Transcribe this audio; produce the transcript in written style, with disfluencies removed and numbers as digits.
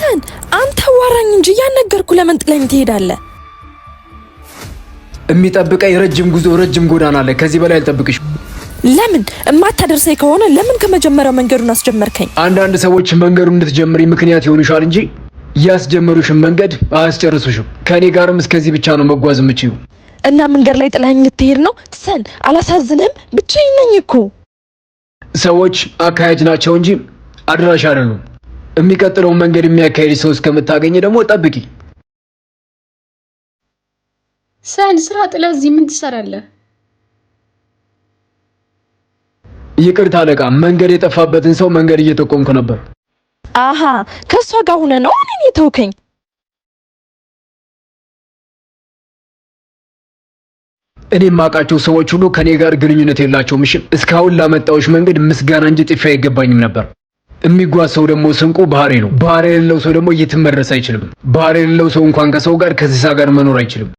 ሰን አንተ ዋራኝ እንጂ ያነገርኩ ለምን ጥለኝ ትሄዳለህ? የሚጠብቀኝ ረጅም ጉዞ ረጅም ጎዳና አለ። ከዚህ በላይ አልጠብቅሽ። ለምን እማታደርሰኝ ከሆነ ለምን ከመጀመሪያው መንገዱን አስጀመርከኝ? አንዳንድ ሰዎች መንገዱን እንድትጀምሪ ምክንያት ይሆኑሻል እንጂ ያስጀመሩሽን መንገድ አያስጨርሱሽም። ከኔ ጋርም እስከዚህ ብቻ ነው መጓዝ የምችይው። እና መንገድ ላይ ጥለኸኝ ልትሄድ ነው? ሰን አላሳዝንም? ብቻዬን ነኝ እኮ። ሰዎች አካሄድ ናቸው እንጂ አድራሽ አይደሉም። የሚቀጥለውን መንገድ የሚያካሄድ ሰው እስከምታገኝ ደግሞ ጠብቂ። ሰን ስራ ጥለህ እዚህ ምን ትሰራለህ? ይቅርታ አለቃ፣ መንገድ የጠፋበትን ሰው መንገድ እየጠቆምኩ ነበር። አሃ ከሷ ጋር ሆነ ነው እኔን የተውከኝ? እኔ የማውቃቸው ሰዎች ሁሉ ከኔ ጋር ግንኙነት የላቸውም። እሺ፣ እስካሁን ላመጣዎች መንገድ ምስጋና እንጂ ጥፊ አይገባኝም ነበር። የሚጓዝ ሰው ደግሞ ስንቁ ባህሪ ነው። ባህሪ የሌለው ሰው ደግሞ የትም መድረስ አይችልም። ባህሪ የሌለው ሰው እንኳን ከሰው ጋር ከእንስሳ ጋር መኖር አይችልም።